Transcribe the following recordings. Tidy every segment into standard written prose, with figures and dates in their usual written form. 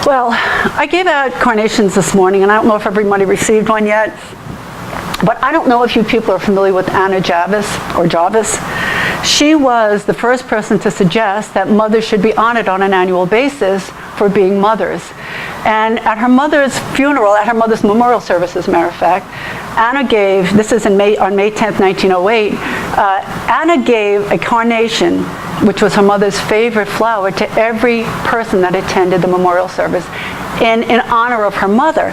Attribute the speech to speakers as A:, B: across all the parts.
A: Well, I gave out carnations this morning, and I don't know if everybody received one yet, but I don't know if you people are familiar with Anna Jarvis. She was the first person to suggest that mothers should be honored on an annual basis for being mothers. And at her mother's funeral, at her mother's memorial service, as a matter of fact, Anna gave, this is on May 10th, 1908, Anna gave a carnation, which was her mother's favorite flower, to every person that attended the memorial service in honor of her mother.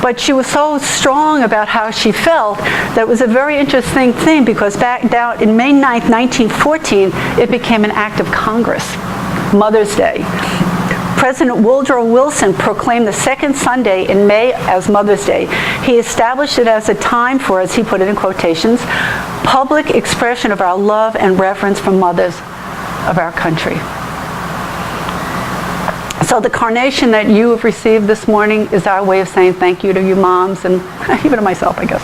A: But she was so strong about how she felt that it was a very interesting thing, because back down in May 9th, 1914, it became an act of Congress, Mother's Day. President Woodrow Wilson proclaimed the second Sunday in May as Mother's Day. He established it as a time for, as he put it in quotations, public expression of our love and reverence for mothers of our country. So the carnation that you have received this morning is our way of saying thank you to you moms, and even to myself, I guess.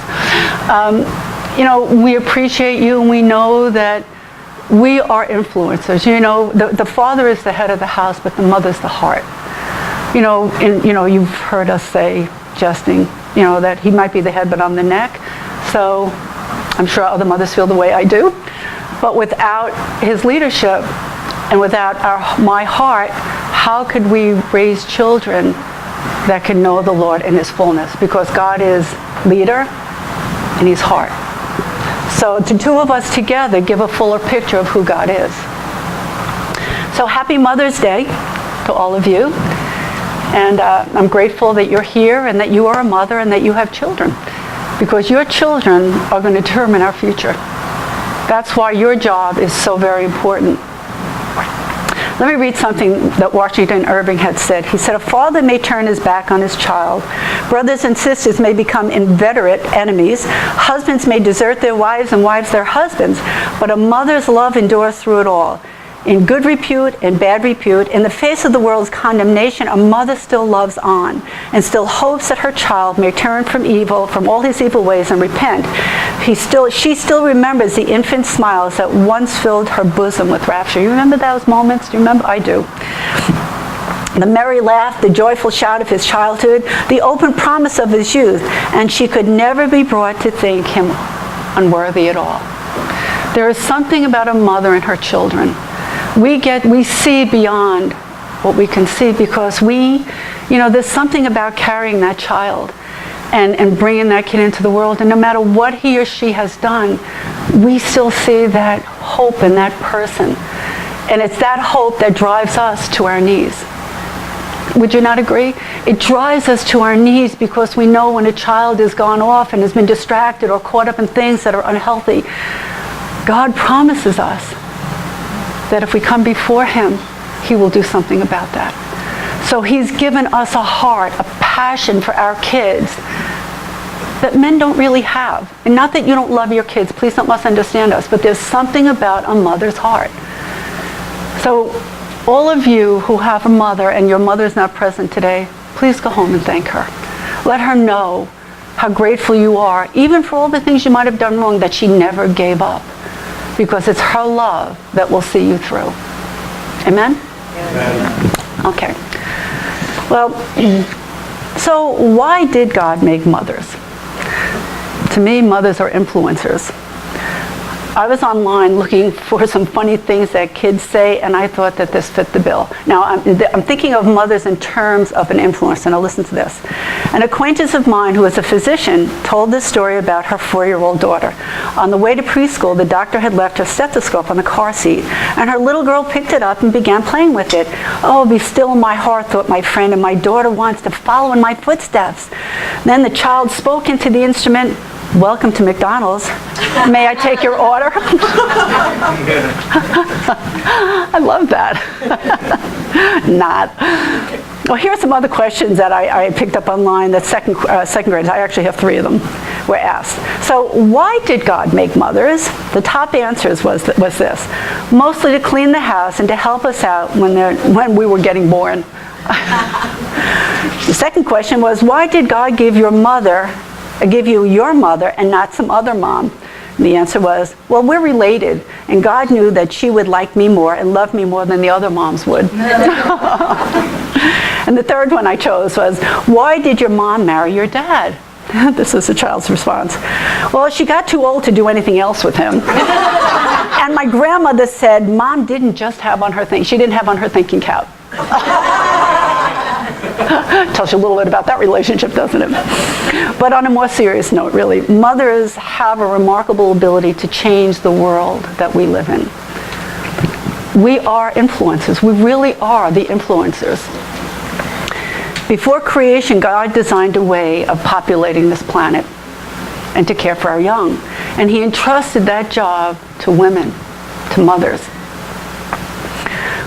A: We appreciate you, and we know that we are influencers. The father is the head of the house, but the mother's the heart. You've heard us say, jesting, that he might be the head, but I'm the neck. So I'm sure other mothers feel the way I do. But without his leadership and without my heart, how could we raise children that can know the Lord in his fullness? Because God is leader and he's heart. So the two of us together give a fuller picture of who God is. So happy Mother's Day to all of you. And I'm grateful that you're here and that you are a mother and that you have children. Because your children are going to determine our future. That's why your job is so very important. Let me read something that Washington Irving had said. He said, "A father may turn his back on his child. Brothers and sisters may become inveterate enemies. Husbands may desert their wives and wives their husbands. But a mother's love endures through it all. In good repute and bad repute, in the face of the world's condemnation, a mother still loves on and still hopes that her child may turn from evil, from all his evil ways, and repent. She still remembers the infant smiles that once filled her bosom with rapture." You remember those moments? Do you remember? I do. The merry laugh, the joyful shout of his childhood, the open promise of his youth, and she could never be brought to think him unworthy at all. There is something about a mother and her children. We see beyond what we can see, because there's something about carrying that child and bringing that kid into the world, and no matter what he or she has done, we still see that hope in that person. And it's that hope that drives us to our knees. Would you not agree? It drives us to our knees, because we know when a child has gone off and has been distracted or caught up in things that are unhealthy, God promises us that if we come before him, he will do something about that. So he's given us a heart, a passion for our kids that men don't really have. And not that you don't love your kids, please don't misunderstand us, but there's something about a mother's heart. So all of you who have a mother and your mother's not present today, please go home and thank her. Let her know how grateful you are, even for all the things you might have done wrong, that she never gave up. Because it's her love that will see you through. Amen? Amen. Okay. Well, so why did God make mothers? To me, mothers are influencers. I was online looking for some funny things that kids say, and I thought that this fit the bill. Now, I'm thinking of mothers in terms of an influence, and I'll listen to this. An acquaintance of mine who is a physician told this story about her 4-year-old daughter. On the way to preschool, the doctor had left her stethoscope on the car seat, and her little girl picked it up and began playing with it. "Oh, be still in my heart," thought my friend, "and my daughter wants to follow in my footsteps." Then the child spoke into the instrument, "Welcome to McDonald's. May I take your order?" I love that. Not. Well, here are some other questions that I picked up online that second graders, I actually have 3 of them, were asked. So why did God make mothers? The top answers was this: mostly to clean the house and to help us out when we were getting born. The second question was, why did God give you your mother and not some other mom? And the answer was, well, we're related, and God knew that she would like me more and love me more than the other moms would. And the third one I chose was, why did your mom marry your dad? This is the child's response. Well, she got too old to do anything else with him. And my grandmother said, Mom didn't just have on her she didn't have on her thinking cap. Tells you a little bit about that relationship, doesn't it? But on a more serious note, really, mothers have a remarkable ability to change the world that we live in. We are influencers. We really are the influencers. Before creation, God designed a way of populating this planet and to care for our young. And he entrusted that job to women, to mothers.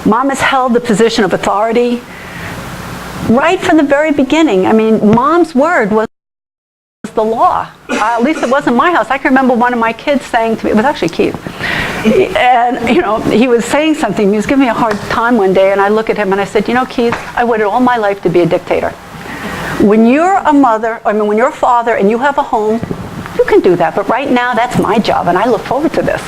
A: Mom has held the position of authority right from the very beginning. I mean, Mom's word was the law. At least it was in my house. I can remember one of my kids saying to me, it was actually Keith, and he was saying something. He was giving me a hard time one day, and I look at him and I said, Keith, I waited all my life to be a dictator. When you're a mother, when you're a father and you have a home, you can do that. But right now, that's my job, and I look forward to this.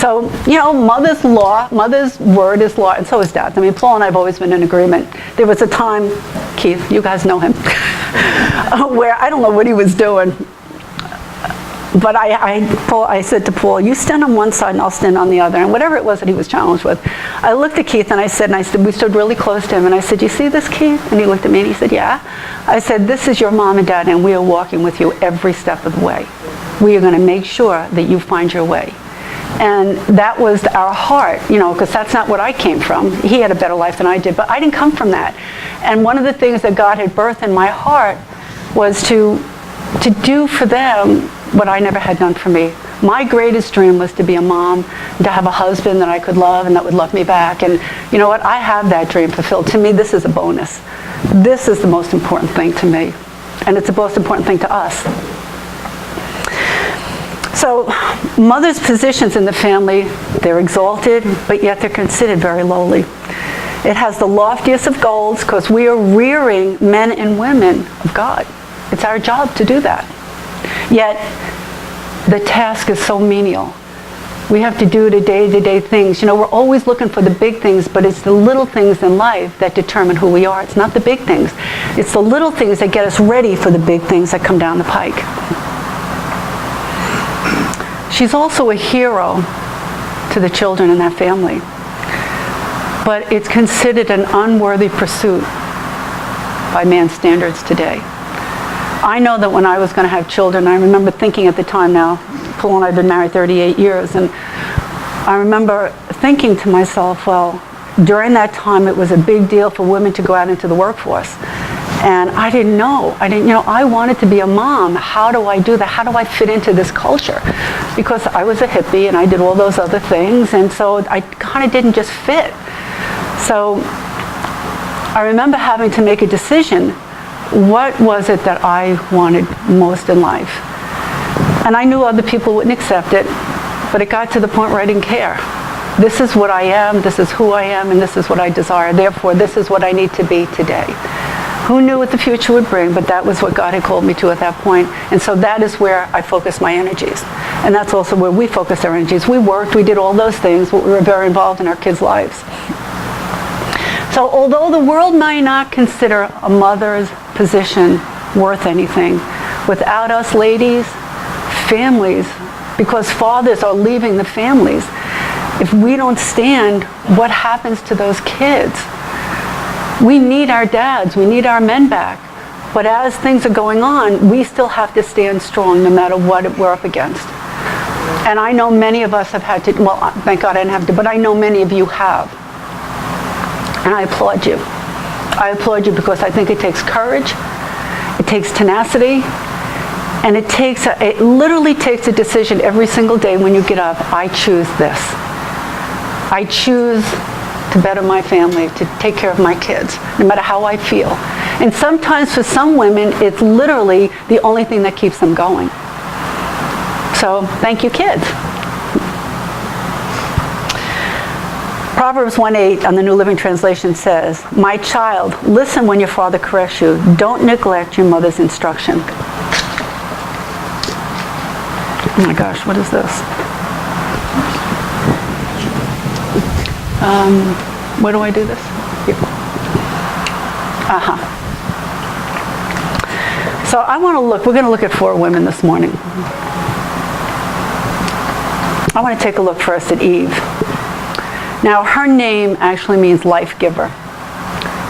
A: So, mother's law, mother's word is law, and so is dad's. I mean, Paul and I have always been in agreement. There was a time, Keith, you guys know him, where I don't know what he was doing. But I said to Paul, you stand on one side and I'll stand on the other. And whatever it was that he was challenged with, I looked at Keith and I said, we stood really close to him. And I said, you see this, Keith? And he looked at me and he said, yeah. I said, this is your mom and dad, and we are walking with you every step of the way. We are going to make sure that you find your way. And that was our heart, because that's not what I came from. He had a better life than I did, but I didn't come from that. And one of the things that God had birthed in my heart was to do for them what I never had done for me. My greatest dream was to be a mom, to have a husband that I could love and that would love me back. And you know what? I have that dream fulfilled. To me, this is a bonus. This is the most important thing to me. And it's the most important thing to us. So mothers' positions in the family, they're exalted, but yet they're considered very lowly. It has the loftiest of goals because we are rearing men and women of God. It's our job to do that. Yet, the task is so menial. We have to do the day-to-day things. We're always looking for the big things, but it's the little things in life that determine who we are. It's not the big things. It's the little things that get us ready for the big things that come down the pike. She's also a hero to the children in that family. But it's considered an unworthy pursuit by man's standards today. I know that when I was going to have children, I remember thinking at the time now, Paul and I have been married 38 years, and I remember thinking to myself, well, during that time it was a big deal for women to go out into the workforce. And I didn't know. I wanted to be a mom. How do I do that? How do I fit into this culture? Because I was a hippie and I did all those other things, and so I kind of didn't just fit. So I remember having to make a decision. What was it that I wanted most in life? And I knew other people wouldn't accept it, but it got to the point where I didn't care. This is what I am, this is who I am, and this is what I desire. Therefore, this is what I need to be today. Who knew what the future would bring, but that was what God had called me to at that point. And so that is where I focused my energies. And that's also where we focused our energies. We worked, we did all those things, but we were very involved in our kids' lives. So although the world might not consider a mother's position worth anything, without us ladies, families, because fathers are leaving the families, if we don't stand, what happens to those kids? We need our dads, we need our men back. But as things are going on, we still have to stand strong no matter what we're up against. And I know many of us have had to, well, thank God I didn't have to, but I know many of you have. And I applaud you. I applaud you because I think it takes courage, it takes tenacity, and it literally takes a decision every single day when you get up. I choose this. I choose to better my family, to take care of my kids, no matter how I feel. And sometimes for some women, it's literally the only thing that keeps them going. So thank you, kids. Proverbs 1:8 on the New Living Translation says, "My child, listen when your father corrects you. Don't neglect your mother's instruction." Oh my gosh, what is this? Where do I do this? Here. So I want to look, we're going to look at 4 women this morning. I want to take a look first at Eve. Now, her name actually means life giver.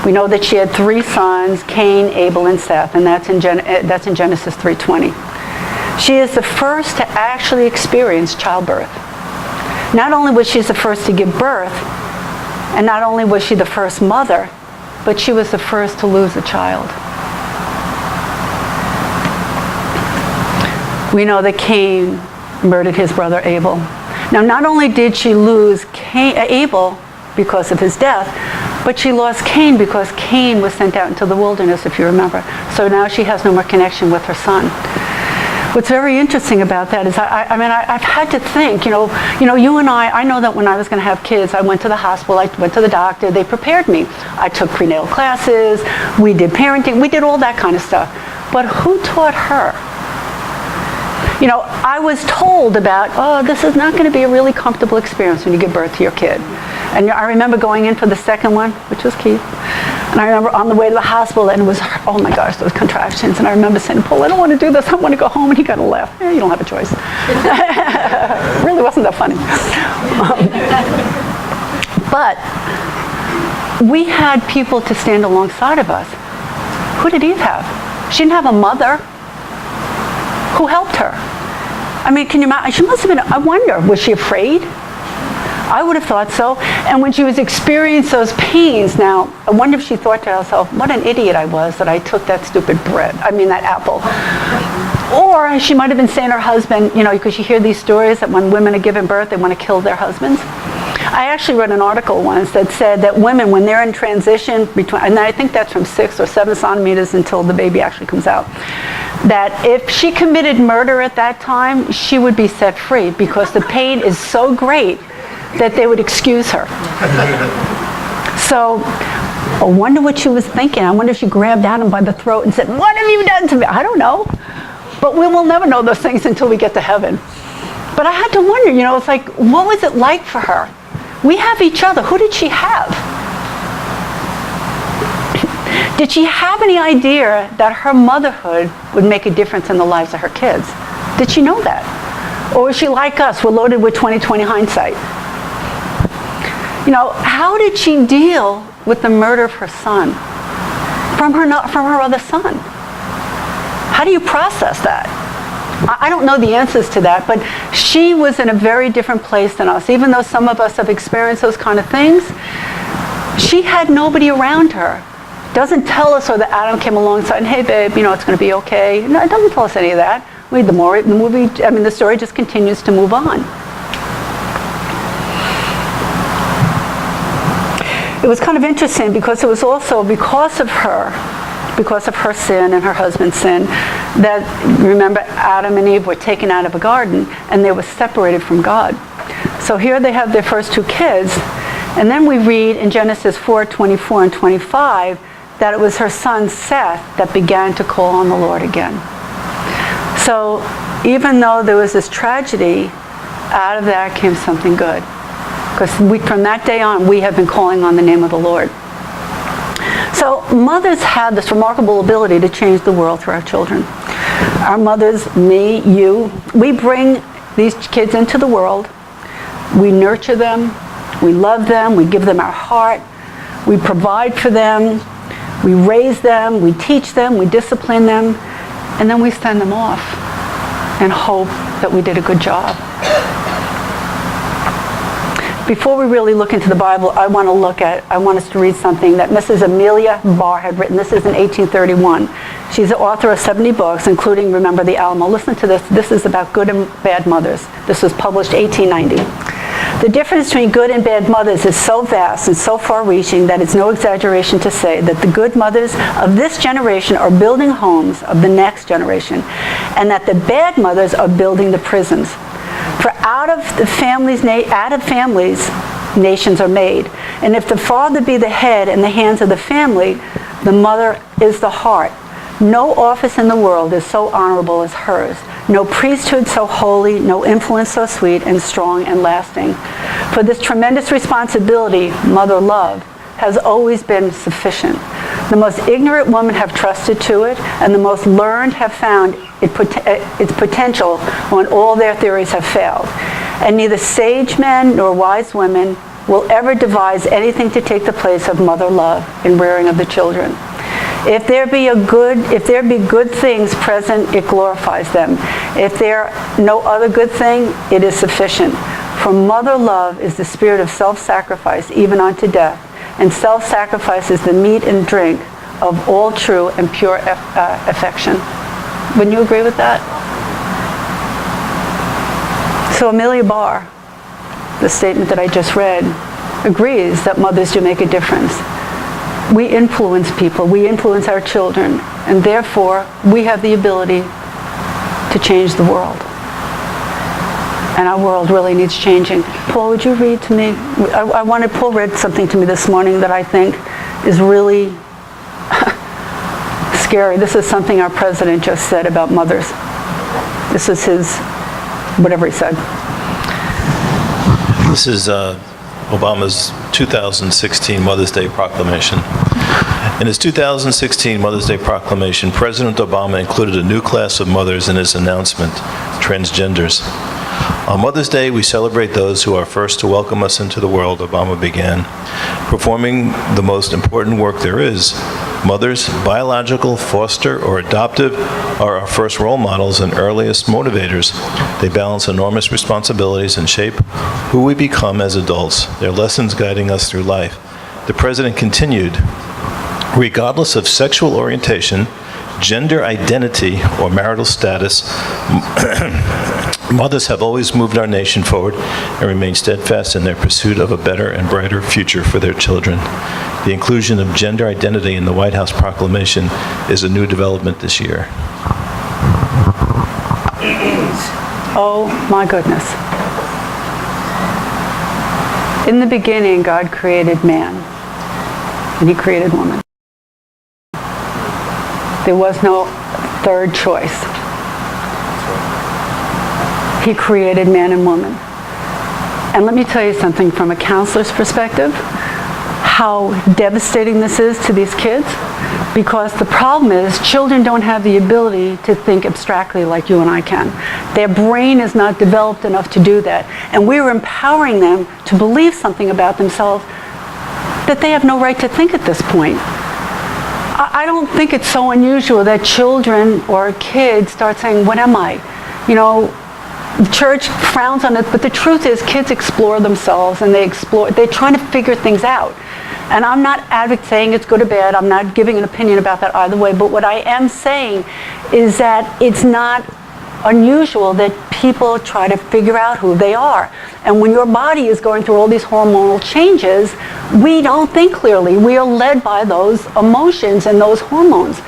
A: We know that she had 3 sons, Cain, Abel, and Seth, and that's in Genesis 3:20. She is the first to actually experience childbirth. Not only was she the first to give birth, and not only was she the first mother, but she was the first to lose a child. We know that Cain murdered his brother Abel. Now, not only did she lose Abel because of his death, but she lost Cain because Cain was sent out into the wilderness, if you remember. So now she has no more connection with her son. What's very interesting about that is, I've had to think, you and I know that when I was going to have kids, I went to the hospital, I went to the doctor, they prepared me. I took prenatal classes, we did parenting, we did all that kind of stuff. But who taught her? I was told about, this is not going to be a really comfortable experience when you give birth to your kid. And I remember going in for the second one, which was Keith. And I remember on the way to the hospital, and it was, oh my gosh, those contractions. And I remember saying, Paul, I don't want to do this. I want to go home. And he got to laugh. You don't have a choice. It really wasn't that funny. But we had people to stand alongside of us. Who did Eve have? She didn't have a mother. Who helped her? Can you imagine? She must have been, I wonder, was she afraid? I would have thought so. And when she was experiencing those pains, now, I wonder if she thought to herself, what an idiot I was that I took that stupid that apple. Or she might have been saying to her husband, because you hear these stories that when women are giving birth, they want to kill their husbands. I actually read an article once that said that women, when they're in transition between, and I think that's from 6 or 7 centimeters until the baby actually comes out, that if she committed murder at that time, she would be set free because the pain is so great that they would excuse her. So I wonder what she was thinking. I wonder if she grabbed Adam by the throat and said, what have you done to me? I don't know. But we will never know those things until we get to heaven. But I had to wonder, it's like, what was it like for her? We have each other. Who did she have? Did she have any idea that her motherhood would make a difference in the lives of her kids? Did she know that? Or was she like us? We're loaded with 20/20 hindsight. How did she deal with the murder of her son from her other son? How do you process that? I don't know the answers to that, but she was in a very different place than us. Even though some of us have experienced those kind of things, she had nobody around her. Doesn't tell us, or that Adam came alongside and, hey babe, it's going to be okay. No, it doesn't tell us any of that. The story just continues to move on. It was kind of interesting because it was also because of her sin and her husband's sin, that, remember, Adam and Eve were taken out of a garden and they were separated from God. So here they have their first 2 kids, and then we read in Genesis 4:24 and 25 that it was her son Seth that began to call on the Lord again. So even though there was this tragedy, out of that came something good. Because from that day on, we have been calling on the name of the Lord. So mothers have this remarkable ability to change the world through our children. Our mothers, me, you, we bring these kids into the world. We nurture them. We love them. We give them our heart. We provide for them. We raise them. We teach them. We discipline them. And then we send them off and hope that we did a good job. Before we really look into the Bible, I want us to read something that Mrs. Amelia Barr had written. This is in 1831. She's the author of 70 books, including Remember the Alamo. Listen to this. This is about good and bad mothers. This was published 1890. The difference between good and bad mothers is so vast and so far-reaching that it's no exaggeration to say that the good mothers of this generation are building homes of the next generation, and that the bad mothers are building the prisons. For out of families, nations are made. And if the father be the head and the hands of the family, the mother is the heart. No office in the world is so honorable as hers. no priesthood so holy, no influence so sweet and strong and lasting. For this tremendous responsibility, mother love has always been sufficient. The most ignorant women have trusted to it, and the most learned have found its potential when all their theories have failed. And neither sage men nor wise women will ever devise anything to take the place of mother love in rearing of the children. If there be good things present, it glorifies them. If there no other good thing, it is sufficient. For mother love is the spirit of self-sacrifice, even unto death, and self-sacrifice is the meat and drink of all true and pure affection. Wouldn't you agree with that? So Amelia Barr, the statement that I just read, agrees that mothers do make a difference. We influence people, we influence our children, and therefore we have the ability to change the world. And our world really needs changing. Paul, would you read to me? Paul read something to me this morning that I think is really scary. This is something our president just said about mothers. This is his, whatever he said.
B: This is Obama's 2016 Mother's Day proclamation. In his 2016 Mother's Day proclamation, President Obama included a new class of mothers in his announcement, transgenders. On Mother's Day, we celebrate those who are first to welcome us into the world, Obama began. Performing the most important work there is, mothers, biological, foster, or adoptive, are our first role models and earliest motivators. They balance enormous responsibilities and shape who we become as adults, their lessons guiding us through life. The President continued, regardless of sexual orientation, gender identity, or marital status, mothers have always moved our nation forward and remain steadfast in their pursuit of a better and brighter future for their children. The inclusion of gender identity in the White House proclamation is a new development this year.
A: Oh my goodness. In the beginning, God created man, and he created woman. There was no third choice. He created man and woman. And let me tell you something from a counselor's perspective, how devastating this is to these kids, because the problem is children don't have the ability to think abstractly like you and I can. Their brain is not developed enough to do that. And we're empowering them to believe something about themselves that they have no right to think at this point. I don't think it's so unusual that children or kids start saying, what am I? You know, the church frowns on it, but the truth is kids explore themselves and they're trying to figure things out. And I'm not saying it's good or bad. I'm not giving an opinion about that either way. But what I am saying is that it's not unusual that people try to figure out who they are. And when your body is going through all these hormonal changes, we don't think clearly. We are led by those emotions and those hormones.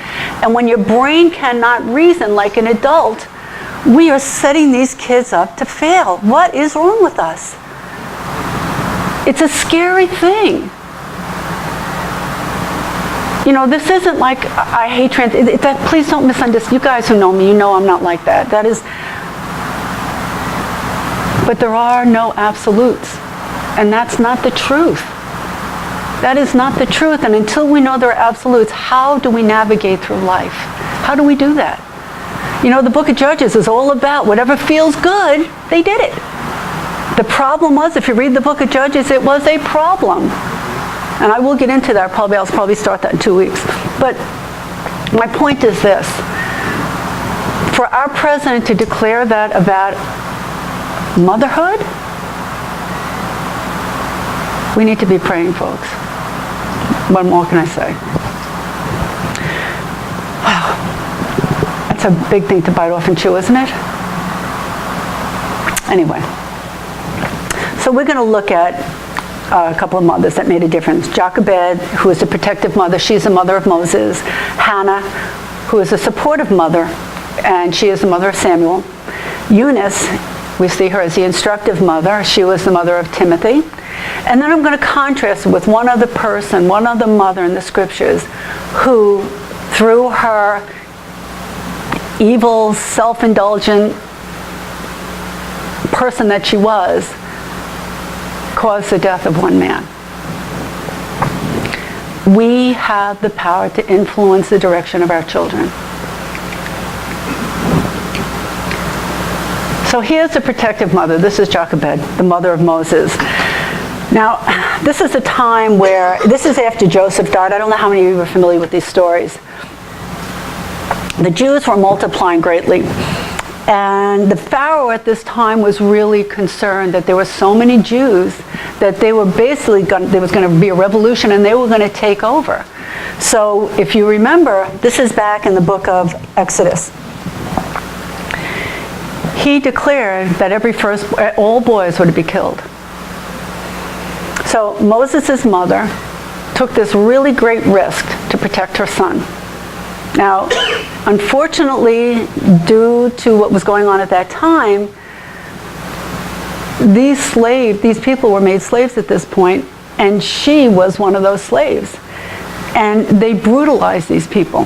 A: And when your brain cannot reason like an adult, we are setting these kids up to fail. What is wrong with us? It's a scary thing. You know, this isn't like I hate trans. Please don't misunderstand. You guys who know me, you know I'm not like that. That is. But there are no absolutes, and that's not the truth. That is not the truth. And until we know there are absolutes, how do we navigate through life? How do we do that? You know, the book of Judges is all about whatever feels good, they did it. The problem was, if you read the book of Judges, it was a problem. And I will get into that probably. I'll probably start that in 2 weeks. But my point is this. For our president to declare that about motherhood, we need to be praying, folks. What more can I say? That's a big thing to bite off and chew, isn't it? Anyway. So we're going to look at a couple of mothers that made a difference. Jochebed, who is a protective mother, she's the mother of Moses. Hannah, who is a supportive mother, and she is the mother of Samuel. Eunice, we see her as the instructive mother. She was the mother of Timothy. And then I'm going to contrast with one other person, one other mother in the scriptures, who, through her evil, self-indulgent person that she was, caused the death of one man. We have the power to influence the direction of our children. So here's the protective mother. This is Jochebed, the mother of Moses. Now, this is a time where, this is after Joseph died. I don't know how many of you are familiar with these stories. The Jews were multiplying greatly. And the Pharaoh at this time was really concerned that there were so many Jews that they were basically there was going to be a revolution and they were going to take over. So if you remember, this is back in the book of Exodus. He declared that all boys were to be killed. So Moses' mother took this really great risk to protect her son. Now, unfortunately, due to what was going on at that time, these people were made slaves at this point, and she was one of those slaves. And they brutalized these people.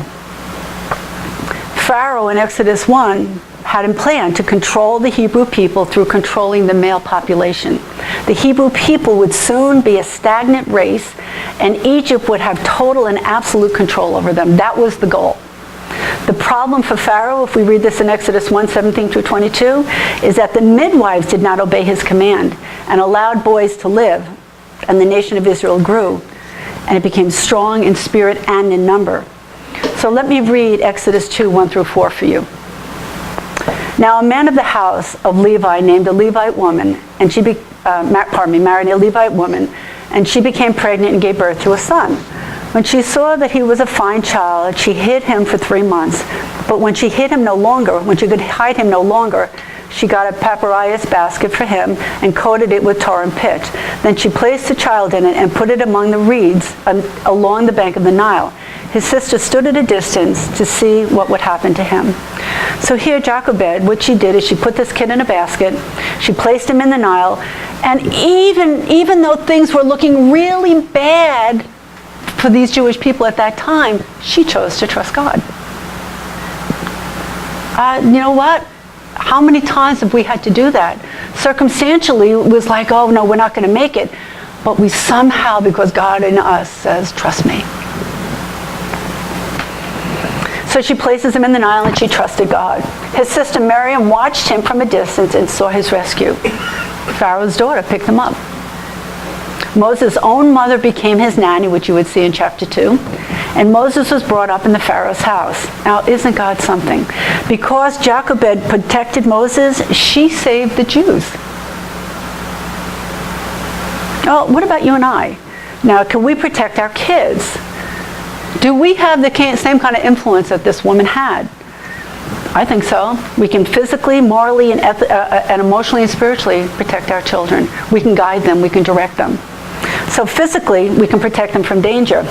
A: Pharaoh in Exodus 1 had in plan to control the Hebrew people through controlling the male population. The Hebrew people would soon be a stagnant race, and Egypt would have total and absolute control over them. That was the goal. The problem for Pharaoh, if we read this in Exodus 1, 17 through 22, is that the midwives did not obey his command and allowed boys to live, and the nation of Israel grew, and it became strong in spirit and in number. So let me read Exodus 2, 1 through 4 for you. Now a man of the house of Levi named a Levite woman, and married a Levite woman, and she became pregnant and gave birth to a son. When she saw that he was a fine child, she hid him for 3 months. But when she could hide him no longer, she got a papyrus basket for him and coated it with tar and pitch. Then she placed the child in it and put it among the reeds along the bank of the Nile. His sister stood at a distance to see what would happen to him. So here, Jochebed, what she did is she put this kid in a basket, she placed him in the Nile, and even though things were looking really bad for these Jewish people at that time, she chose to trust God. You know what? How many times have we had to do that? Circumstantially, it was like, oh no, we're not going to make it. But we somehow, because God in us says, trust me. So she places him in the Nile and she trusted God. His sister Miriam watched him from a distance and saw his rescue. Pharaoh's daughter picked him up. Moses' own mother became his nanny, which you would see in chapter 2. And Moses was brought up in the Pharaoh's house. Now, isn't God something? Because Jochebed protected Moses, she saved the Jews. Oh, what about you and I? Now, can we protect our kids? Do we have the same kind of influence that this woman had? I think so. We can physically, morally, and emotionally and spiritually protect our children. We can guide them. We can direct them. So physically, we can protect them from danger.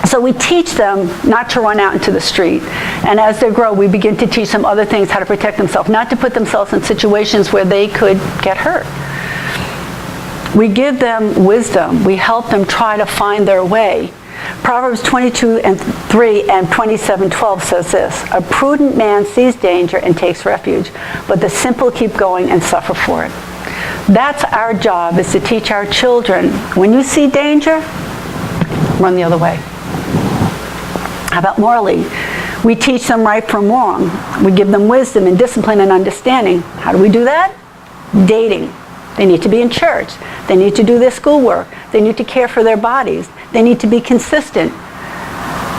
A: So we teach them not to run out into the street. And as they grow, we begin to teach them other things, how to protect themselves, not to put themselves in situations where they could get hurt. We give them wisdom. We help them try to find their way. Proverbs 22:3 and 27:12 says this: a prudent man sees danger and takes refuge, but the simple keep going and suffer for it. That's our job, is to teach our children, when you see danger, run the other way. How about morally? We teach them right from wrong. We give them wisdom and discipline and understanding. How do we do that? Dating. They need to be in church. They need to do their schoolwork. They need to care for their bodies. They need to be consistent.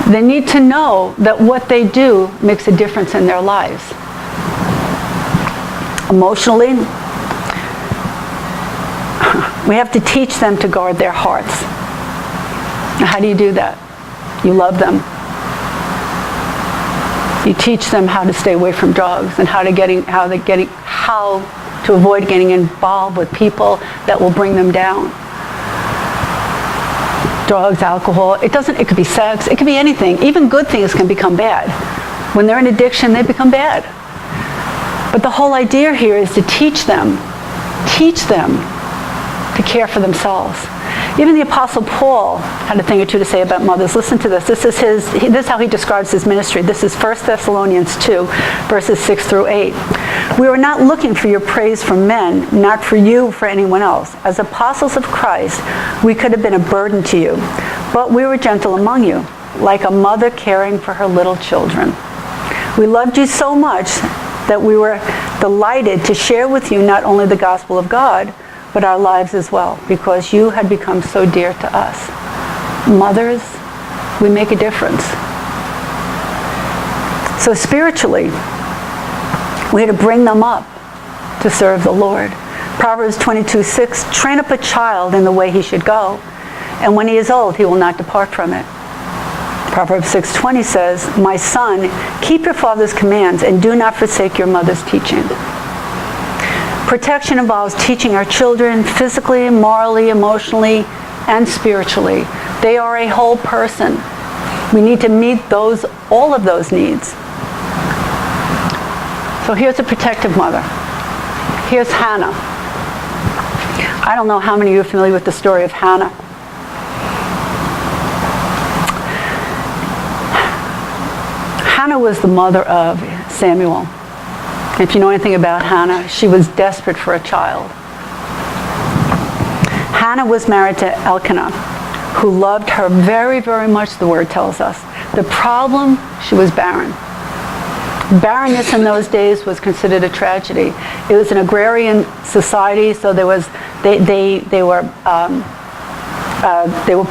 A: They need to know that what they do makes a difference in their lives. Emotionally, we have to teach them to guard their hearts. Now, how do you do that? You love them. You teach them how to stay away from drugs and how to avoid getting involved with people that will bring them down. Drugs, alcohol, it could be sex, it could be anything. Even good things can become bad. When they're in addiction, they become bad. But the whole idea here is to teach them to care for themselves. Even the Apostle Paul had a thing or two to say about mothers. Listen to this. This is how he describes his ministry. This is 1 Thessalonians 2, verses 6 through 8. We were not looking for your praise from men, not for you, for anyone else. As apostles of Christ, we could have been a burden to you, but we were gentle among you, like a mother caring for her little children. We loved you so much that we were delighted to share with you not only the gospel of God, but our lives as well, because you had become so dear to us. Mothers, we make a difference. So spiritually, we had to bring them up to serve the Lord. Proverbs 22:6, train up a child in the way he should go, and when he is old, he will not depart from it. Proverbs 6:20 says, my son, keep your father's commands and do not forsake your mother's teaching. Protection involves teaching our children physically, morally, emotionally, and spiritually. They are a whole person. We need to meet all of those needs. So here's a protective mother. Here's Hannah. I don't know how many of you are familiar with the story of Hannah. Hannah was the mother of Samuel. If you know anything about Hannah, she was desperate for a child. Hannah was married to Elkanah, who loved her very, very much, the word tells us. The problem, she was barren. Barrenness in those days was considered a tragedy. It was an agrarian society, so they were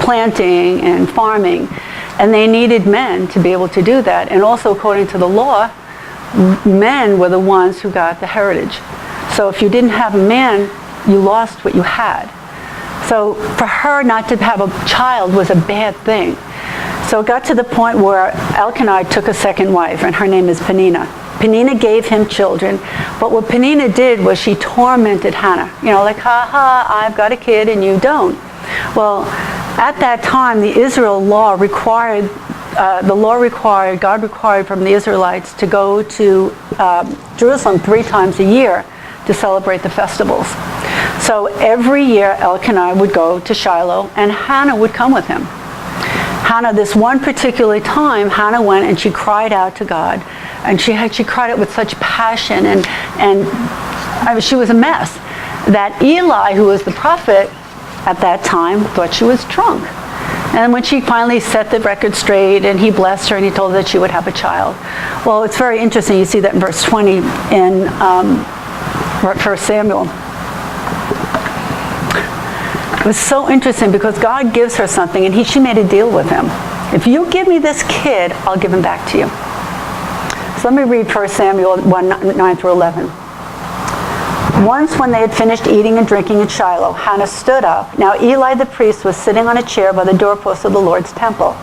A: planting and farming, and they needed men to be able to do that. And also, according to the law, men were the ones who got the heritage. So if you didn't have a man, you lost what you had. So for her not to have a child was a bad thing. So it got to the point where Elkanah took a second wife, and her name is Peninnah. Peninnah gave him children, but what Peninnah did was she tormented Hannah. You know, like, ha ha, I've got a kid and you don't. Well, at that time, the Israel law required God required from the Israelites to go to Jerusalem 3 times a year to celebrate the festivals. So every year Elkanah would go to Shiloh and Hannah would come with him. Hannah, this one particular time, Hannah went and she cried out to God, and she cried out with such passion, and I mean, she was a mess, that Eli, who was the prophet at that time, thought she was drunk. And when she finally set the record straight and he blessed her and he told her that she would have a child. Well, it's very interesting. You see that in verse 20 in 1 Samuel. It was so interesting because God gives her something, and she made a deal with him. If you give me this kid, I'll give him back to you. So let me read 1 Samuel 1:9 through 11. Once when they had finished eating and drinking in Shiloh, Hannah stood up. Now Eli the priest was sitting on a chair by the doorpost of the Lord's temple.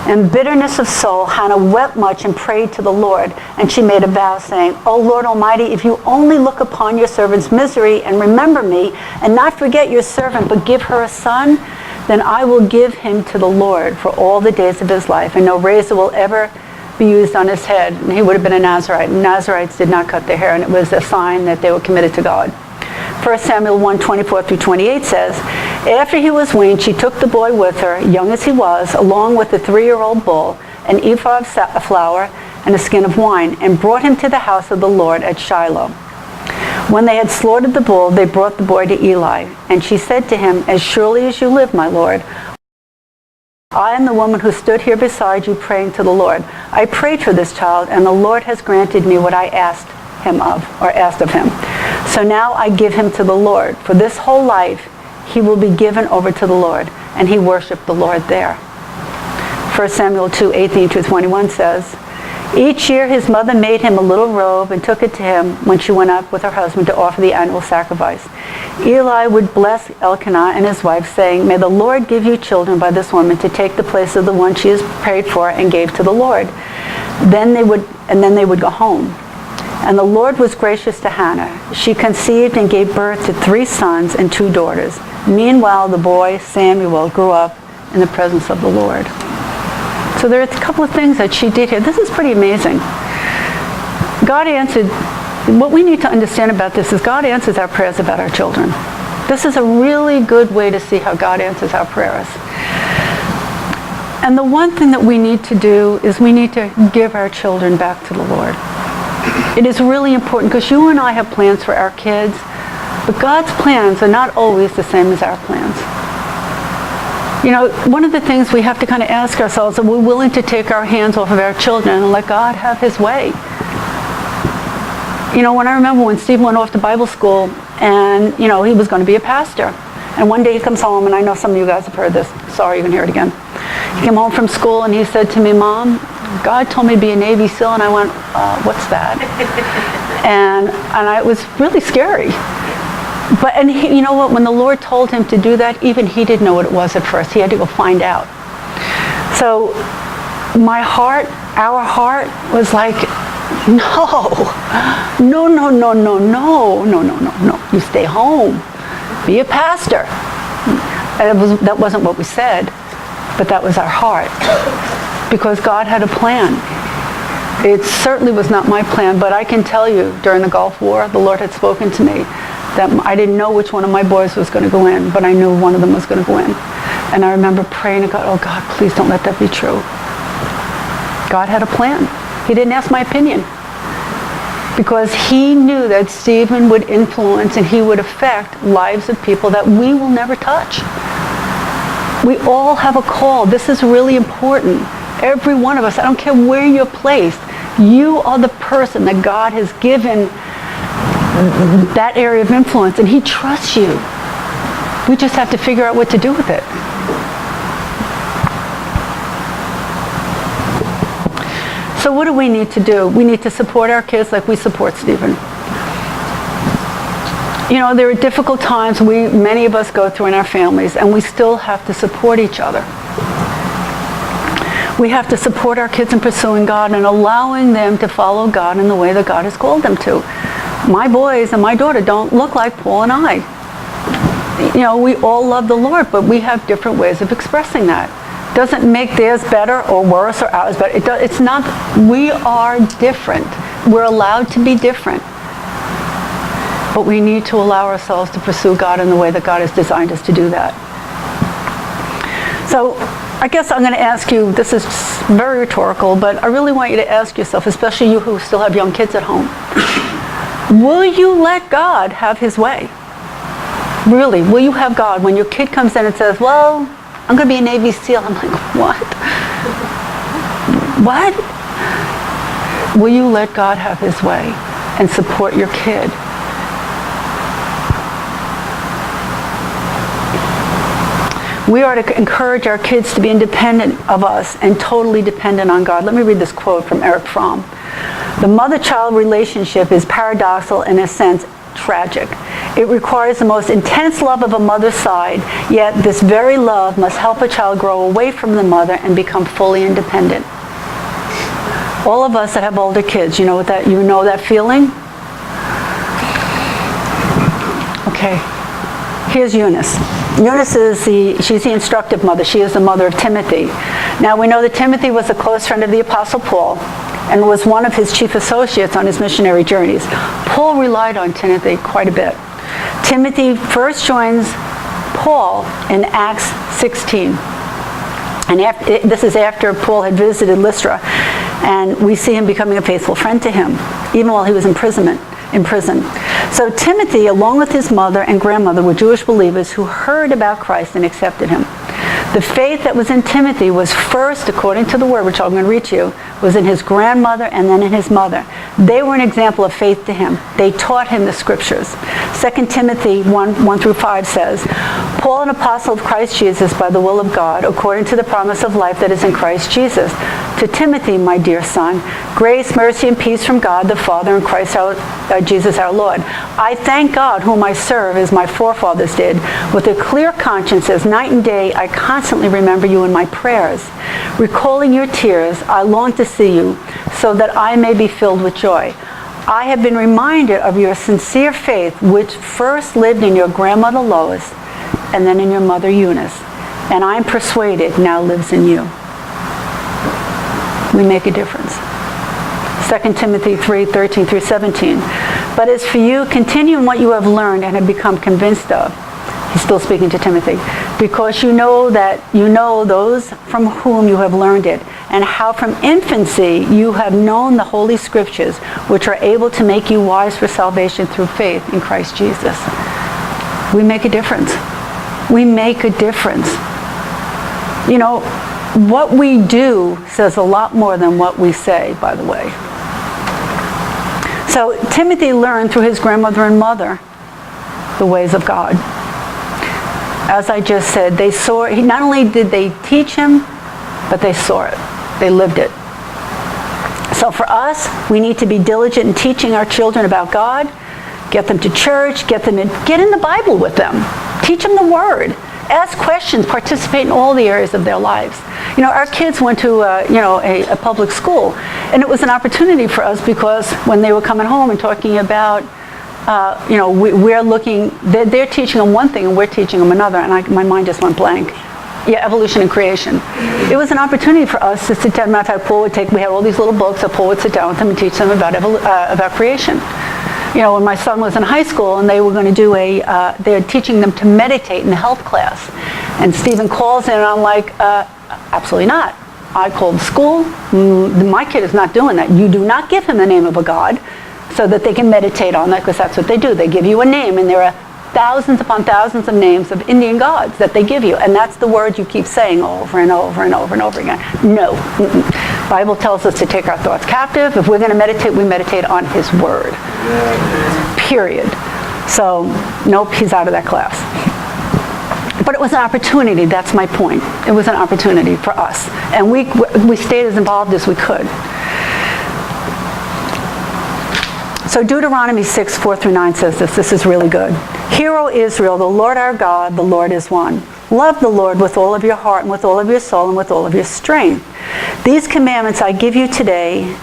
A: In bitterness of soul, Hannah wept much and prayed to the Lord, and she made a vow, saying, O Lord Almighty, if you only look upon your servant's misery and remember me, and not forget your servant, but give her a son, then I will give him to the Lord for all the days of his life, and no razor will ever be used on his head. And he would have been a Nazirite. Nazirites did not cut their hair, and it was a sign that they were committed to God. 1 Samuel 1:24 through 28 says, after he was weaned, she took the boy with her, young as he was, along with the 3-year-old bull, an ephah of flour, and a skin of wine, and brought him to the house of the Lord at Shiloh. When they had slaughtered the bull, they brought the boy to Eli, and she said to him, as surely as you live, my Lord, I am the woman who stood here beside you praying to the Lord. I prayed for this child, and the Lord has granted me what I asked of him. So now I give him to the Lord. For this whole life, he will be given over to the Lord. And he worshiped the Lord there. 1 Samuel 2:18 through 21 says, each year his mother made him a little robe and took it to him when she went up with her husband to offer the annual sacrifice. Eli would bless Elkanah and his wife, saying, may the Lord give you children by this woman to take the place of the one she has prayed for and gave to the Lord. Then they would go home. And the Lord was gracious to Hannah. She conceived and gave birth to 3 sons and 2 daughters. Meanwhile, the boy Samuel grew up in the presence of the Lord. So there are a couple of things that she did here. This is pretty amazing. God answered. What we need to understand about this is God answers our prayers about our children. This is a really good way to see how God answers our prayers. And the one thing that we need to do is we need to give our children back to the Lord. It is really important because you and I have plans for our kids, but God's plans are not always the same as our plans. You know, one of the things we have to kind of ask ourselves, are we willing to take our hands off of our children and let God have his way? You know, when I remember when Steve went off to Bible school and, you know, he was going to be a pastor. And one day he comes home, and I know some of you guys have heard this. Sorry, you can hear it again. He came home from school and he said to me, Mom, God told me to be a Navy SEAL. And I went, what's that? and it was really scary. And he, you know what, when the Lord told him to do that, even he didn't know what it was at first. He had to go find out. So my heart, our heart was like, no. You stay home. Be a pastor. And that wasn't what we said, but that was our heart. Because God had a plan. It certainly was not my plan, but I can tell you, during the Gulf War, the Lord had spoken to me that I didn't know which one of my boys was going to go in, but I knew one of them was going to go in. And I remember praying to God, oh God, please don't let that be true. God had a plan. He didn't ask my opinion. Because he knew that Stephen would influence and he would affect lives of people that we will never touch. We all have a call. This is really important. Every one of us, I don't care where you're placed, you are the person that God has given that area of influence, and he trusts you. We just have to figure out what to do with it. So what do we need to do? We need to support our kids like we support Stephen. You know, there are difficult times many of us go through in our families, and we still have to support each other. We have to support our kids in pursuing God and allowing them to follow God in the way that God has called them to. My boys and my daughter don't look like Paul and I. You know, we all love the Lord, but we have different ways of expressing that. Doesn't make theirs better or worse or ours better. It's not. We are different. We're allowed to be different. But we need to allow ourselves to pursue God in the way that God has designed us to do that. So I guess I'm going to ask you, this is very rhetorical, but I really want you to ask yourself, especially you who still have young kids at home, will you let God have his way? Really, will you have God? When your kid comes in and says, well, I'm going to be a Navy SEAL. I'm like, what? What? Will you let God have his way and support your kid? We are to encourage our kids to be independent of us and totally dependent on God. Let me read this quote from Eric Fromm. The mother-child relationship is paradoxical and, in a sense, tragic. It requires the most intense love of a mother's side, yet this very love must help a child grow away from the mother and become fully independent. All of us that have older kids, you know that feeling? Okay. Here's Eunice. Eunice she's the instructive mother. She is the mother of Timothy. Now we know that Timothy was a close friend of the Apostle Paul and was one of his chief associates on his missionary journeys. Paul relied on Timothy quite a bit. Timothy first joins Paul in Acts 16. And this is after Paul had visited Lystra, and we see him becoming a faithful friend to him, even while he was in prison. So Timothy, along with his mother and grandmother, were Jewish believers who heard about Christ and accepted him. The faith that was in Timothy was first, according to the word, which I'm going to read to you, was in his grandmother and then in his mother. They were an example of faith to him. They taught him the scriptures. 2 Timothy 1 through 5 says, Paul, an apostle of Christ Jesus by the will of God, according to the promise of life that is in Christ Jesus. To Timothy, my dear son, grace, mercy, and peace from God the Father and Christ Jesus our Lord. I thank God, whom I serve as my forefathers did. With a clear conscience, as night and day, I constantly remember you in my prayers. Recalling your tears, I long to see you, so that I may be filled with joy. I have been reminded of your sincere faith, which first lived in your grandmother Lois, and then in your mother Eunice, and I am persuaded now lives in you. We make a difference. 2 Timothy 3:13 through 17. But as for you, continue in what you have learned and have become convinced of, He's still speaking to Timothy. Because you know those from whom you have learned it, and how from infancy you have known the Holy Scriptures, which are able to make you wise for salvation through faith in Christ Jesus. We make a difference. We make a difference. You know, what we do says a lot more than what we say, by the way. So Timothy learned through his grandmother and mother the ways of God. As I just said, they saw it. Not only did they teach him, but they saw it. They lived it. So for us, we need to be diligent in teaching our children about God, get them to church, get in the Bible with them, teach them the Word, ask questions, participate in all the areas of their lives. You know, our kids went to a public school, and it was an opportunity for us because when they were coming home and talking about we're looking, they're teaching them one thing and we're teaching them another, and my mind just went blank. Yeah, evolution and creation. It was an opportunity for us to sit down. Matter of fact, we had all these little books, so Paul would sit down with them and teach them about creation. You know, when my son was in high school and they were going to do they're teaching them to meditate in the health class. And Stephen calls in and I'm like, absolutely not. I called school, my kid is not doing that. You do not give him the name of a God so that they can meditate on that, because that's what they do. They give you a name, and there are thousands upon thousands of names of Indian gods that they give you, and that's the word you keep saying over and over and over and over again. No. Bible tells us to take our thoughts captive. If we're going to meditate, we meditate on his word. Period. So, nope, he's out of that class. But it was an opportunity, that's my point. It was an opportunity for us. And we stayed as involved as we could. So Deuteronomy 6, 4 through 9 says this. This is really good. Hear, O Israel, the Lord our God, the Lord is one. Love the Lord with all of your heart and with all of your soul and with all of your strength. These commandments I give you today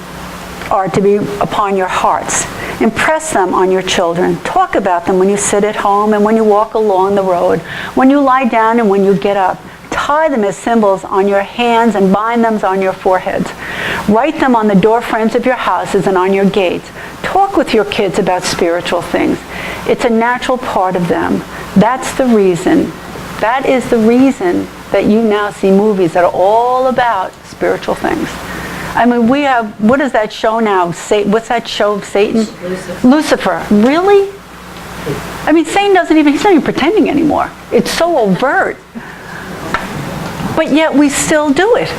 A: are to be upon your hearts. Impress them on your children. Talk about them when you sit at home and when you walk along the road, when you lie down and when you get up. Tie them as symbols on your hands and bind them on your foreheads. Write them on the door frames of your houses and on your gates. Talk with your kids about spiritual things. It's a natural part of them. That's the reason. That is the reason that you now see movies that are all about spiritual things. I mean, we have, what is that show now? What's that show of Satan? Lucifer. Really? I mean, Satan he's not even pretending anymore. It's so overt. But yet we still do it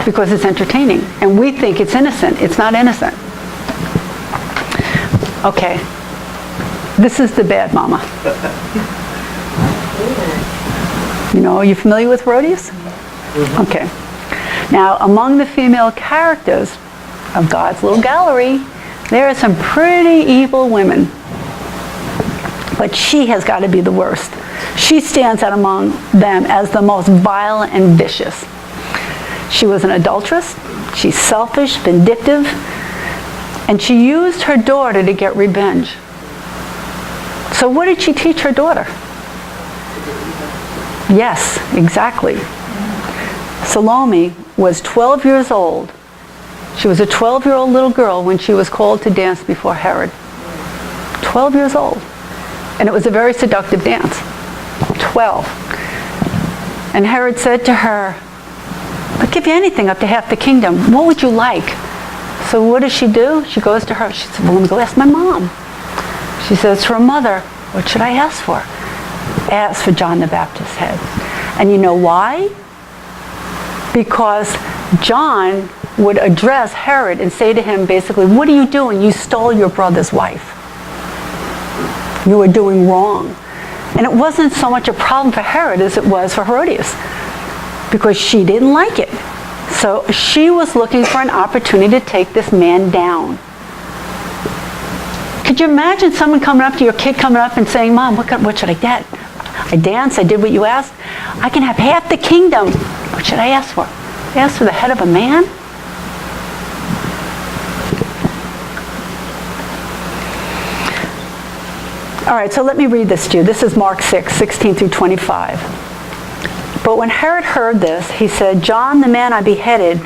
A: because it's entertaining. And we think it's innocent. It's not innocent. Okay. This is the bad mama. You know, are you familiar with Herodias? Okay. Now, among the female characters of God's little gallery, there are some pretty evil women. But she has got to be the worst. She stands out among them as the most vile and vicious. She was an adulteress. She's selfish, vindictive, and she used her daughter to get revenge. So what did she teach her daughter? Yes, exactly. Salome was 12 years old. She was a 12-year-old little girl when she was called to dance before Herod. 12 years old. And it was a very seductive dance. 12. And Herod said to her, I'll give you anything up to half the kingdom. What would you like? So what does she do? She goes to her. She said, well, let me go ask my mom. She says to her mother, what should I ask for? Ask for John the Baptist's head. And you know why? Because John would address Herod and say to him basically, what are you doing? You stole your brother's wife. You are doing wrong. And it wasn't so much a problem for Herod as it was for Herodias, because she didn't like it. So she was looking for an opportunity to take this man down. Could you imagine someone coming up to your kid, coming up and saying, Mom, what should I get? I danced, I did what you asked. I can have half the kingdom. What should I ask for? Ask for the head of a man? All right, so let me read this to you. This is Mark 6, 16 through 25. But when Herod heard this, he said, John, the man I beheaded,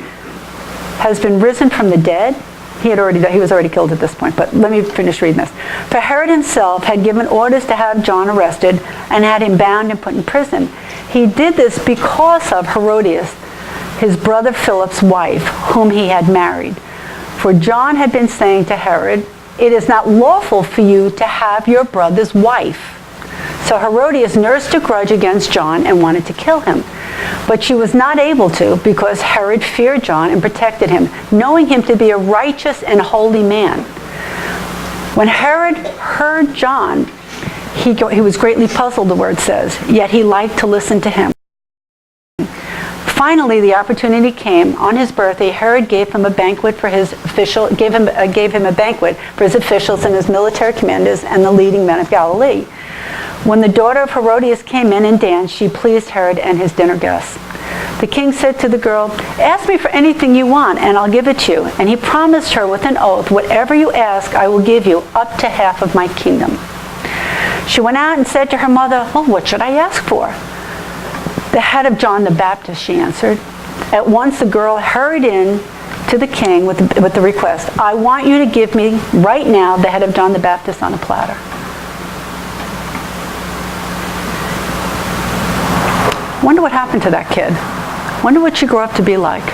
A: has been risen from the dead. he was already killed at this point, but let me finish reading this. For Herod himself had given orders to have John arrested and had him bound and put in prison. He did this because of Herodias, his brother Philip's wife, whom he had married. For John had been saying to Herod, "It is not lawful for you to have your brother's wife." So Herodias nursed a grudge against John and wanted to kill him. But she was not able to because Herod feared John and protected him, knowing him to be a righteous and holy man. When Herod heard John, he was greatly puzzled, the word says, yet he liked to listen to him. Finally, the opportunity came. On his birthday, Herod gave him a banquet for his gave him a banquet for his officials and his military commanders and the leading men of Galilee. When the daughter of Herodias came in and danced, she pleased Herod and his dinner guests. The king said to the girl, "Ask me for anything you want, and I'll give it to you." And he promised her with an oath, "Whatever you ask, I will give you, up to half of my kingdom." She went out and said to her mother, "Well, what should I ask for?" "The head of John the Baptist," she answered. At once the girl hurried in to the king with the request, "I want you to give me right now the head of John the Baptist on a platter." Wonder what happened to that kid. Wonder what she grew up to be like.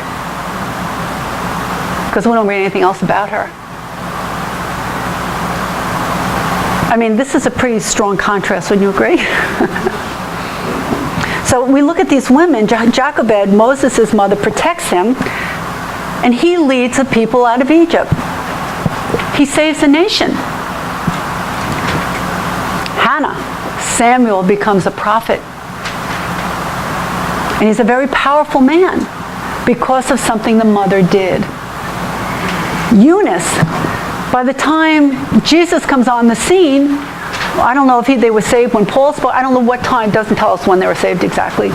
A: Because we don't read anything else about her. I mean, this is a pretty strong contrast, wouldn't you agree? So we look at these women. Jochebed, Moses' mother, protects him, and he leads the people out of Egypt. He saves the nation. Hannah, Samuel becomes a prophet. And he's a very powerful man because of something the mother did. Eunice, by the time Jesus comes on the scene, I don't know if they were saved when Paul spoke. I don't know what time. It doesn't tell us when they were saved exactly.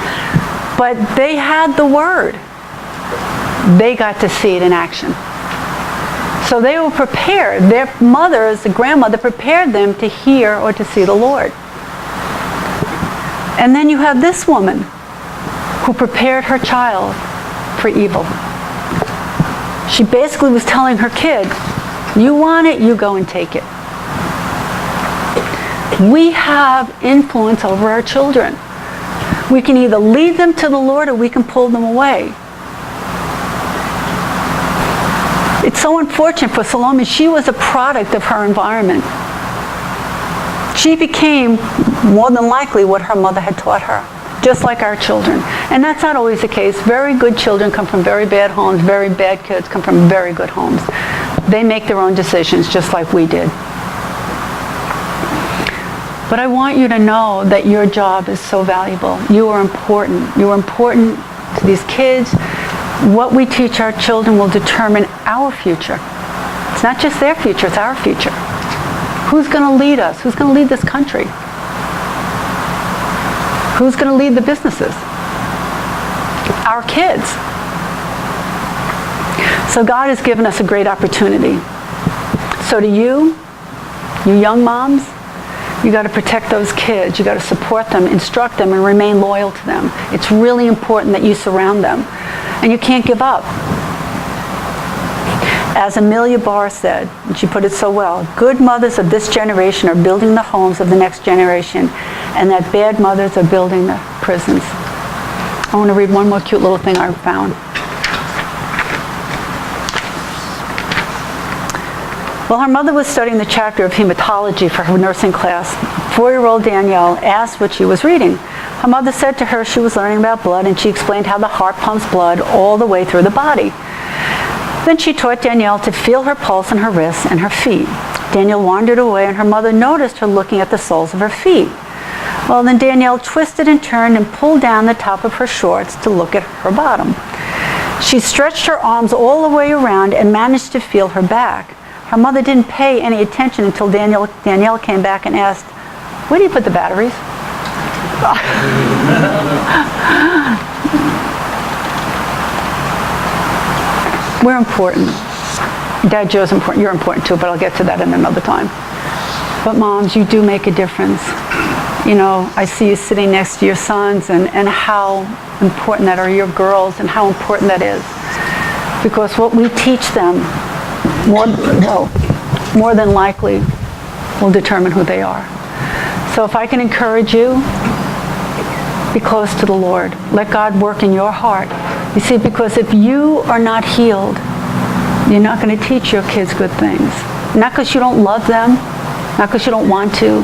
A: But they had the word. They got to see it in action. So they were prepared. Their mothers, the grandmother, prepared them to hear or to see the Lord. And then you have this woman who prepared her child for evil. She basically was telling her kid, "You want it, you go and take it." We have influence over our children. We can either lead them to the Lord or we can pull them away. It's so unfortunate for Salome. She was a product of her environment. She became, more than likely, what her mother had taught her, just like our children. And that's not always the case. Very good children come from very bad homes. Very bad kids come from very good homes. They make their own decisions, just like we did. But I want you to know that your job is so valuable. You are important. You are important to these kids. What we teach our children will determine our future. It's not just their future, it's our future. Who's going to lead us? Who's going to lead this country? Who's going to lead the businesses? Our kids. So God has given us a great opportunity. So to you young moms, you got to protect those kids. You got to support them, instruct them, and remain loyal to them. It's really important that you surround them. And you can't give up. As Amelia Barr said, and she put it so well, good mothers of this generation are building the homes of the next generation, and that bad mothers are building the prisons. I want to read one more cute little thing I found. While her mother was studying the chapter of hematology for her nursing class, 4-year-old Danielle asked what she was reading. Her mother said to her she was learning about blood, and she explained how the heart pumps blood all the way through the body. Then she taught Danielle to feel her pulse in her wrists and her feet. Danielle wandered away, and her mother noticed her looking at the soles of her feet. Well, then Danielle twisted and turned and pulled down the top of her shorts to look at her bottom. She stretched her arms all the way around and managed to feel her back. Her mother didn't pay any attention until Danielle came back and asked, "Where do you put the batteries?" We're important. Dad Joe's important. You're important too, but I'll get to that in another time. But moms, you do make a difference. You know, I see you sitting next to your sons and how important that are, your girls, and how important that is. Because what we teach them more than likely will determine who they are. So if I can encourage you, be close to the Lord. Let God work in your heart. You see, because if you are not healed, you're not going to teach your kids good things. Not because you don't love them, not because you don't want to.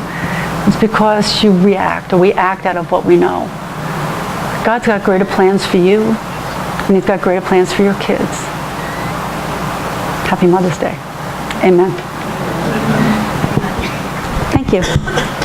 A: It's because you react, or we act out of what we know. God's got greater plans for you, and He's got greater plans for your kids. Happy Mother's Day. Amen. Thank you.